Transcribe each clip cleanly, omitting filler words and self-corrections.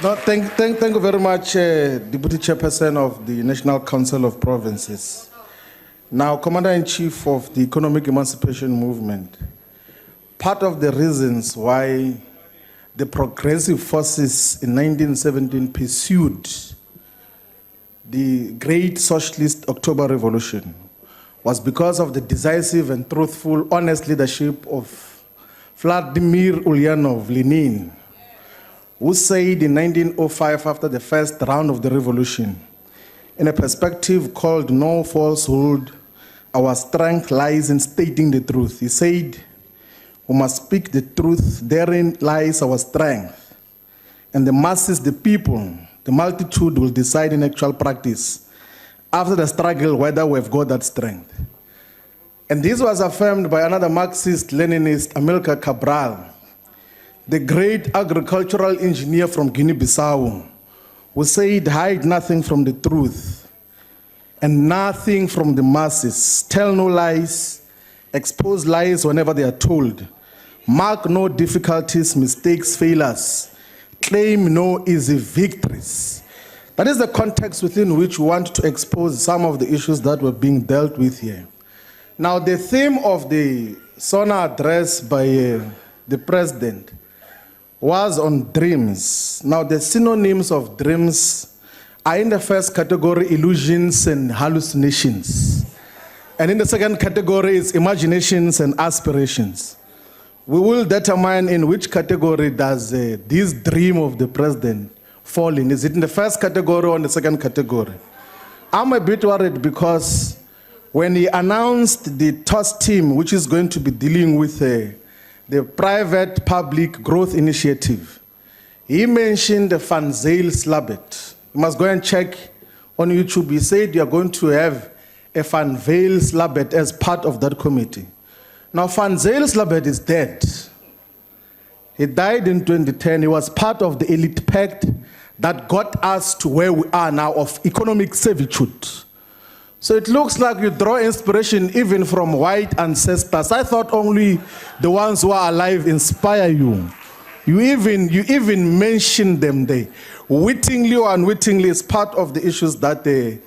No, thank you very much, Deputy Chairperson of the National Council of Provinces. Now, Commander-in-Chief of the Economic Emancipation Movement. Part of the reasons why the progressive forces in 1917 pursued the great socialist October Revolution was because of the decisive and truthful, honest leadership of Vladimir Ulyanov Lenin, who said in 1905, after the first round of the revolution, in a perspective called "No Falsehood, our strength lies in stating the truth." He said, "We must speak the truth, therein lies our strength. And the masses, the people, the multitude will decide in actual practice, after the struggle, whether we've got that strength." And this was affirmed by another Marxist-Leninist, Amilcar Cabral, the great agricultural engineer from Guinea-Bissau, who said, "Hide nothing from the truth and nothing from the masses. Tell no lies, expose lies whenever they are told. Mark no difficulties, mistakes, failures. Claim no easy victories." That is the context within which we want to expose some of the issues that were being dealt with here. Now, the theme of the SONA address by the President was on dreams. Now, the synonyms of dreams are in the first category, illusions and hallucinations. And in the second category is imaginations and aspirations. We will determine in which category does this dream of the President fall in. Is it in the first category or in the second category? I'm a bit worried because when he announced the TOS team, which is going to be dealing with the private public growth initiative, he mentioned the Van Zyl Slabet. You must go and check on YouTube. He said you are going to have a Van Zyl Slabet as part of that committee. Now, Van Zyl Slabet is dead. He died in 2010. He was part of the elite pact that got us to where we are now of economic servitude. So it looks like you draw inspiration even from white ancestors. I thought only the ones who are alive inspire you. You even mention them there. Wittingly or unwittingly is part of the issues that they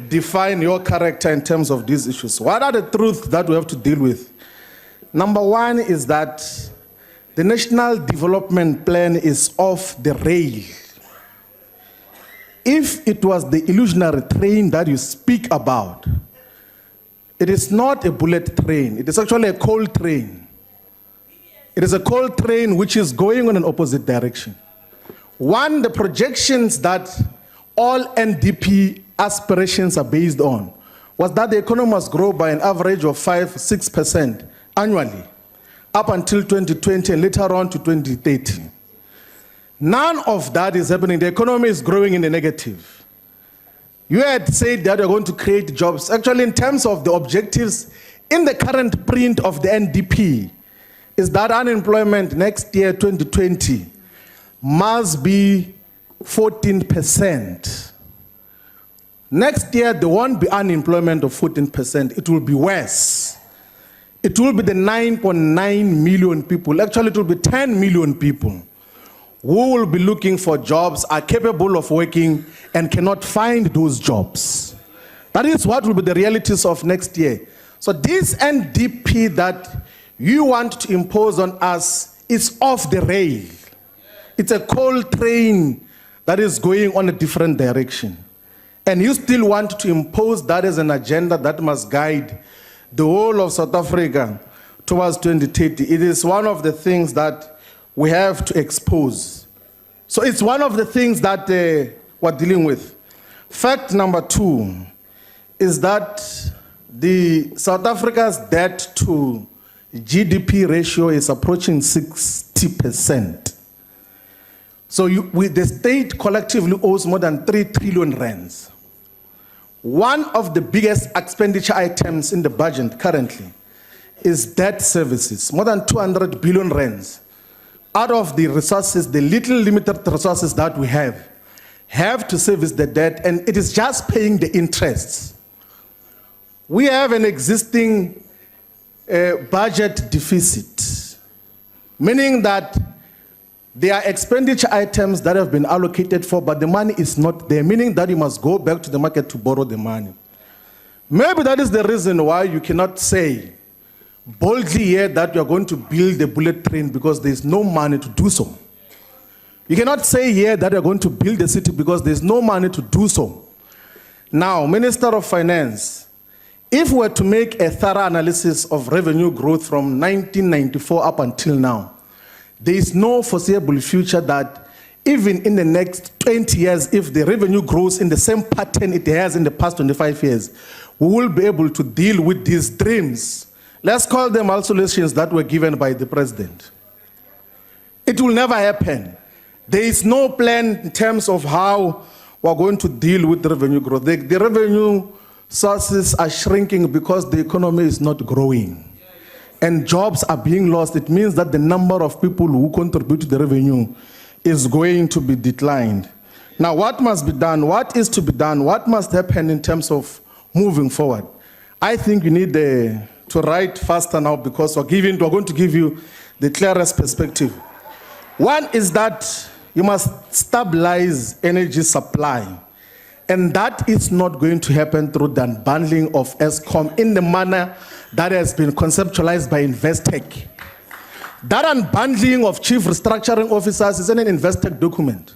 define your character in terms of these issues. What are the truths that we have to deal with? Number one is that the National Development Plan is off the rail. If it was the illusionary train that you speak about, it is not a bullet train. It is actually a coal train. It is a coal train which is going in an opposite direction. One, the projections that all NDP aspirations are based on was that the economy must grow by an average of 5-6% annually up until 2020 and later on to 2030. None of that is happening. The economy is growing in the negative. You had said that you're going to create jobs. Actually, in terms of the objectives, in the current print of the NDP, is that unemployment next year, 2020, must be 14%. Next year, there won't be unemployment of 14%. It will be worse. It will be the 9.9 million people. Actually, it will be 10 million people who will be looking for jobs, are capable of working, and cannot find those jobs. That is what will be the realities of next year. So this NDP that you want to impose on us is off the rail. It's a coal train that is going on a different direction. And you still want to impose that as an agenda that must guide the whole of South Africa towards 2030. It is one of the things that we have to expose. So it's one of the things that we're dealing with. Fact number two is that the South Africa's debt to GDP ratio is approaching 60%. So the state collectively owes more than 3 trillion rands. One of the biggest expenditure items in the budget currently is debt services, more than 200 billion rands. Out of the resources, the little limited resources that we have to service the debt, and it is just paying the interests. We have an existing budget deficit, meaning that There are expenditure items that have been allocated for, but the money is not there, meaning that you must go back to the market to borrow the money. Maybe that is the reason why you cannot say boldly here that you are going to build a bullet train because there is no money to do so. You cannot say here that you are going to build a city because there is no money to do so. Now, Minister of Finance, if we were to make a thorough analysis of revenue growth from 1994 up until now, there is no foreseeable future that even in the next 20 years, if the revenue grows in the same pattern it has in the past 25 years, we will be able to deal with these dreams. Let's call them solutions that were given by the president. It will never happen. There is no plan in terms of how we're going to deal with the revenue growth. The revenue sources are shrinking because the economy is not growing. And jobs are being lost. It means that the number of people who contribute to the revenue is going to be declined. Now, what must be done? What is to be done? What must happen in terms of moving forward? I think you need to write faster now because we're going to give you the clearest perspective. One is that you must stabilize energy supply. And that is not going to happen through the unbundling of Eskom in the manner that has been conceptualized by Investec. That unbundling of chief restructuring officers is in an Investec document.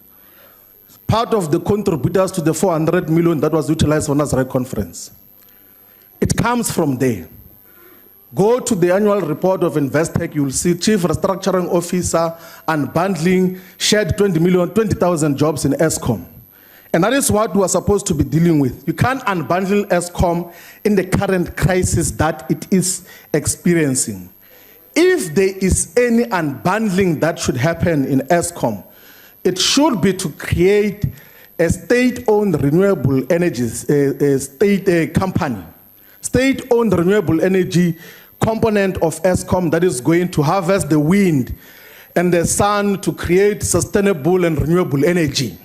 Part of the contributors to the 400 million that was utilized for NASREC conference. It comes from there. Go to the annual report of Investec, you will see chief restructuring officer unbundling shared 20,000 jobs in Eskom. And that is what we are supposed to be dealing with. You can't unbundle Eskom in the current crisis that it is experiencing. If there is any unbundling that should happen in Eskom, it should be to create a state-owned renewable energies, a company, state-owned renewable energy component of Eskom that is going to harvest the wind and the sun to create sustainable and renewable energy.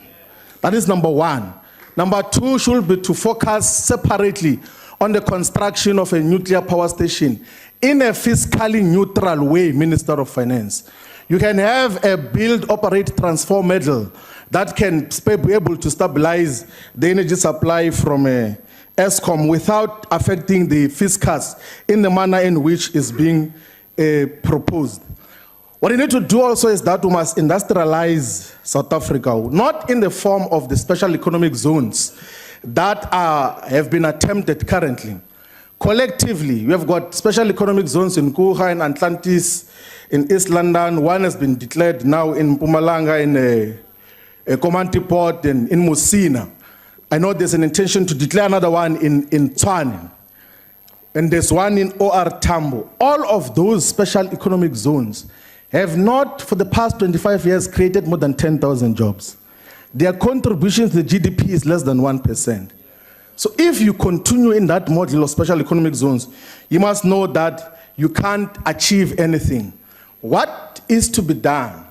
That is number one. Number two should be to focus separately on the construction of a nuclear power station in a fiscally neutral way, Minister of Finance. You can have a build, operate, transform model that can be able to stabilize the energy supply from Eskom without affecting the fiscus in the manner in which is being proposed. What you need to do also is that we must industrialize South Africa, not in the form of the special economic zones that have been attempted currently. Collectively, we have got special economic zones in Kuha and Atlantis, in East London. One has been declared now in Mpumalanga, in Komanti Port, and in Musina. I know there's an intention to declare another one in Tshwane. And there's one in OR Tambo. All of those special economic zones have not, for the past 25 years, created more than 10,000 jobs. Their contribution to the GDP is less than 1%. So if you continue in that model of special economic zones, you must know that you can't achieve anything. What is to be done?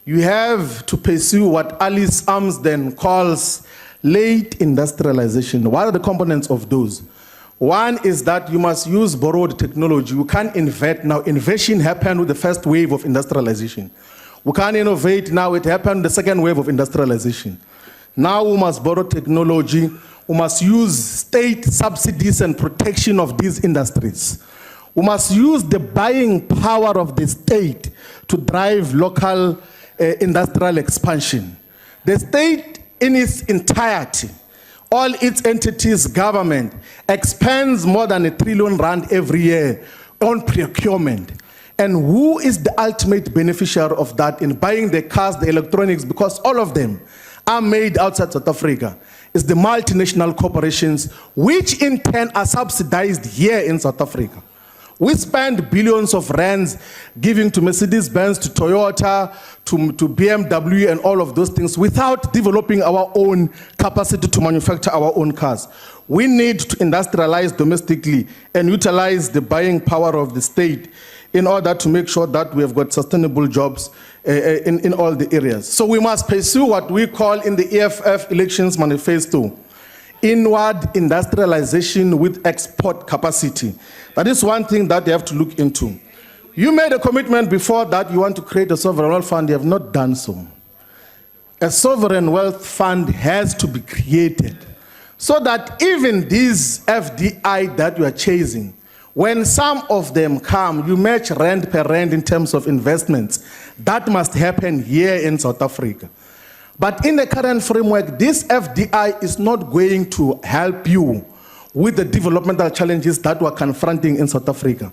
You have to pursue what Alice Amsden calls late industrialization. What are the components of those? One is that you must use borrowed technology. You can't invent now. Innovation happened with the first wave of industrialization. We can't innovate now. It happened the second wave of industrialization. Now we must borrow technology. We must use state subsidies and protection of these industries. We must use the buying power of the state to drive local industrial expansion. The state in its entirety, all its entities, government, expends more than R1 trillion every year on procurement. And who is the ultimate beneficiary of that in buying the cars, the electronics, because all of them are made outside South Africa? It's the multinational corporations, which in turn are subsidized here in South Africa. We spend billions of rands giving to Mercedes-Benz, to Toyota, to BMW and all of those things without developing our own capacity to manufacture our own cars. We need to industrialize domestically and utilize the buying power of the state in order to make sure that we have got sustainable jobs in all the areas. So we must pursue what we call in the EFF Elections Manifesto, inward industrialization with export capacity. That is one thing that you have to look into. You made a commitment before that you want to create a sovereign wealth fund. You have not done so. A sovereign wealth fund has to be created so that even these FDI that you are chasing, when some of them come, you match rand per rand in terms of investments. That must happen here in South Africa. But in the current framework, this FDI is not going to help you with the developmental challenges that we're confronting in South Africa.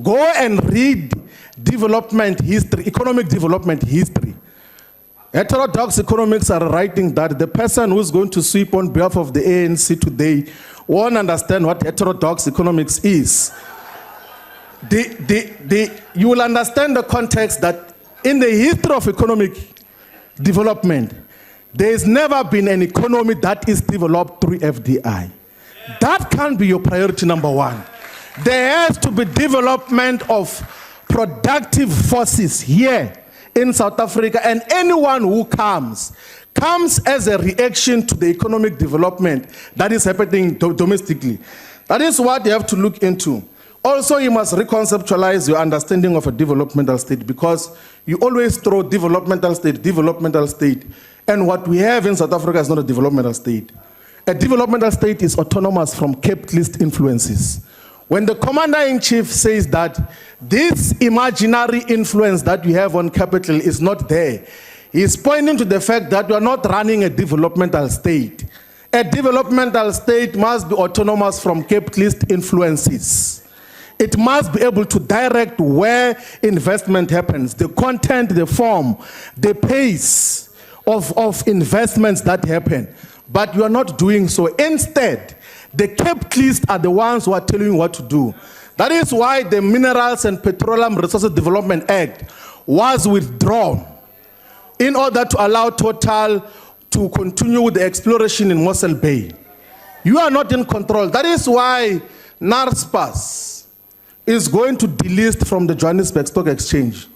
Go and read development history, economic development history. Heterodox economics are writing that the person who's going to sweep on behalf of the ANC today won't understand what heterodox economics is. You will understand the context that in the history of economic development, there has never been an economy that is developed through FDI. That can be your priority number one. There has to be development of productive forces here in South Africa, and anyone who comes as a reaction to the economic development that is happening domestically. That is what you have to look into. Also, you must reconceptualize your understanding of a developmental state, because you always throw developmental state, and what we have in South Africa is not a developmental state. A developmental state is autonomous from capitalist influences. When the commander-in-chief says that this imaginary influence that we have on capital is not there, he is pointing to the fact that we are not running a developmental state. A developmental state must be autonomous from capitalist influences. It must be able to direct where investment happens, the content, the form, the pace of investments that happen. But you are not doing so. Instead, the capitalists are the ones who are telling you what to do. That is why the Minerals and Petroleum Resources Development Act was withdrawn in order to allow Total to continue with the exploration in Mossel Bay. You are not in control. That is why NARSPAS is going to delist from the Johannesburg Stock Exchange.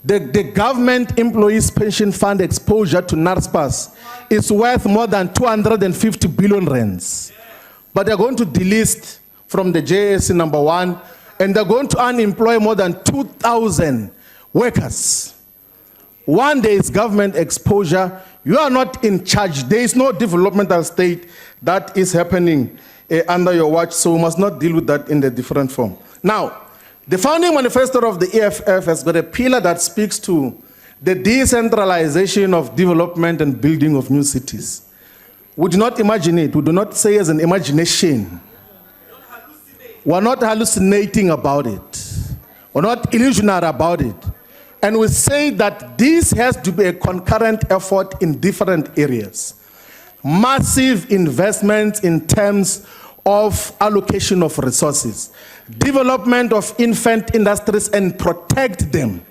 The government employees pension fund exposure to NARSPAS is worth more than 250 billion rands. But they're going to delist from the JSE number one, and they're going to unemploy more than 2,000 workers. One day is government exposure. You are not in charge. There is no developmental state that is happening under your watch, so we must not deal with that in the different form. Now, the founding manifesto of the EFF has got a pillar that speaks to the decentralization of development and building of new cities. We do not imagine it. We do not say as an imagination. We're not hallucinating about it. We're not illusionary about it. And we say that this has to be a concurrent effort in different areas. Massive investments in terms of allocation of resources, development of infant industries and protect them,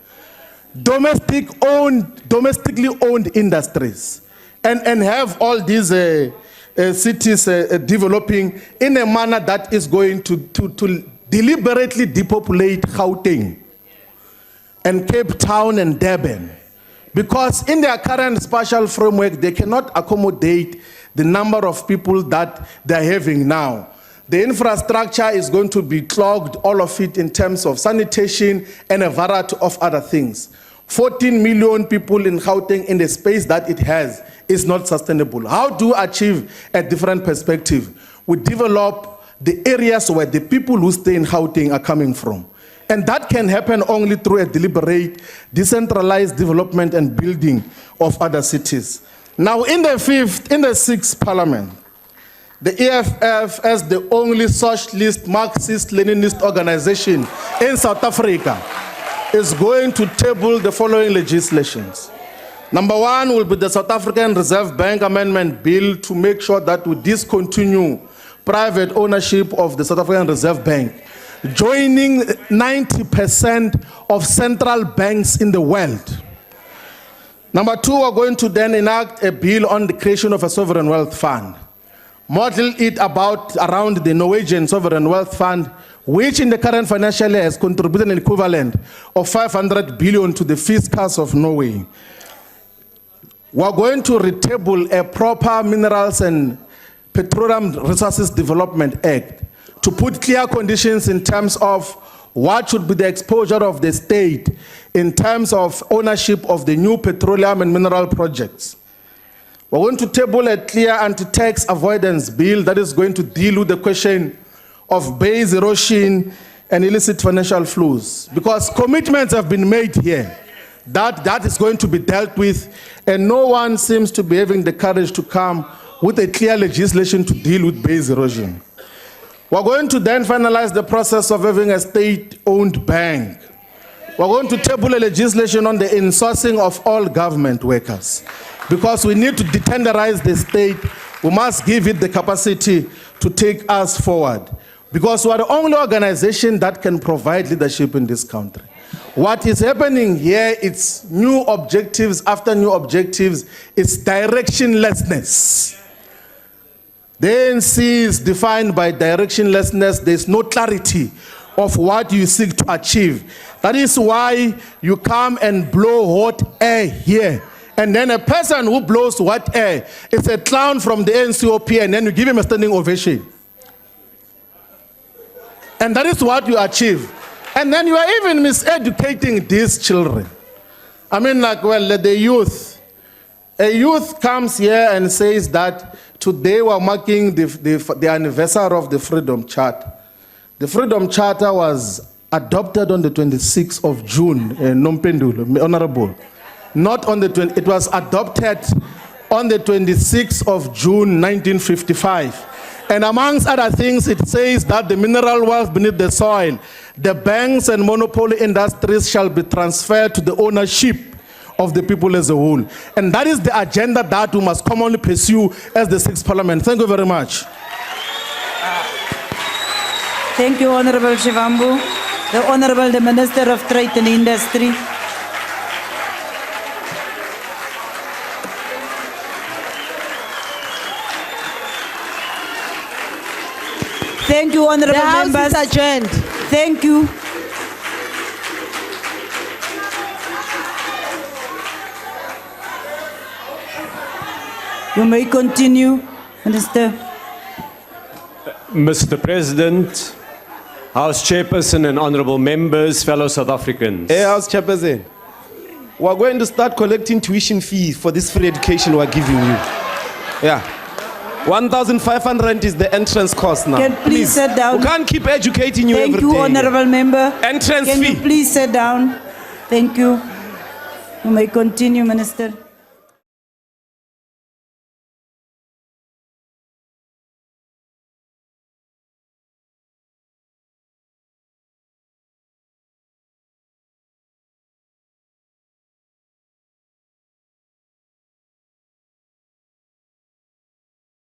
domestically owned industries, and have all these cities developing in a manner that is going to deliberately depopulate Gauteng and Cape Town and Durban. Because in their current spatial framework, they cannot accommodate the number of people that they're having now. The infrastructure is going to be clogged, all of it in terms of sanitation and a variety of other things. 14 million people in Gauteng in the space that it has is not sustainable. How do you achieve a different perspective? We develop the areas where the people who stay in Gauteng are coming from. And that can happen only through a deliberate, decentralized development and building of other cities. Now, in the sixth parliament, the EFF, as the only socialist, Marxist, Leninist organization in South Africa, is going to table the following legislations. Number one will be the South African Reserve Bank Amendment Bill to make sure that we discontinue private ownership of the South African Reserve Bank, joining 90% of central banks in the world. Number two, we're going to then enact a bill on the creation of a sovereign wealth fund. Model it around the Norwegian sovereign wealth fund, which in the current financial year has contributed an equivalent of 500 billion to the fiscus of Norway. We're going to retable a proper Minerals and Petroleum Resources Development Act to put clear conditions in terms of what should be the exposure of the state in terms of ownership of the new petroleum and mineral projects. We're going to table a clear anti-tax avoidance bill that is going to deal with the question of base erosion and illicit financial flows, because commitments have been made here that is going to be dealt with, and no one seems to be having the courage to come with a clear legislation to deal with base erosion. We're going to then finalize the process of having a state-owned bank. We're going to table a legislation on the insourcing of all government workers, because we need to detenderize the state. We must give it the capacity to take us forward, because we are the only organization that can provide leadership in this country. What is happening here, it's new objectives after new objectives. It's directionlessness. The ANC is defined by directionlessness. There's no clarity of what you seek to achieve. That is why you come and blow hot air here. And then a person who blows hot air is a clown from the NCOP, and then you give him a standing ovation. And that is what you achieve. And then you are even miseducating these children. I mean, like, well, the youth. A youth comes here and says that today we're marking the anniversary of the Freedom Charter. The Freedom Charter was adopted on the 26th of June, Nompendulo, Honorable. Not on the 20th, it was adopted on the 26th of June, 1955. And amongst other things, it says that the mineral wealth beneath the soil, the banks and monopoly industries shall be transferred to the ownership of the people as a whole. And that is the agenda that we must commonly pursue as the 6th Parliament. Thank you very much. Thank you, Honorable Shivambu. The Honorable Minister of Trade and Industry. Thank you, Honorable Members. The House is adjourned. Thank you. You may continue, Minister. Mr. President, House Chairperson and honorable members, fellow South Africans. Hey, House Chairperson, we're going to start collecting tuition fees for this free education we're giving you. Yeah. 1,500 is the entrance cost now. Can please sit down. We can't keep educating you every day. Thank you, Honorable Member. Entrance Can fee. you please sit down? Thank you. You may continue, Minister.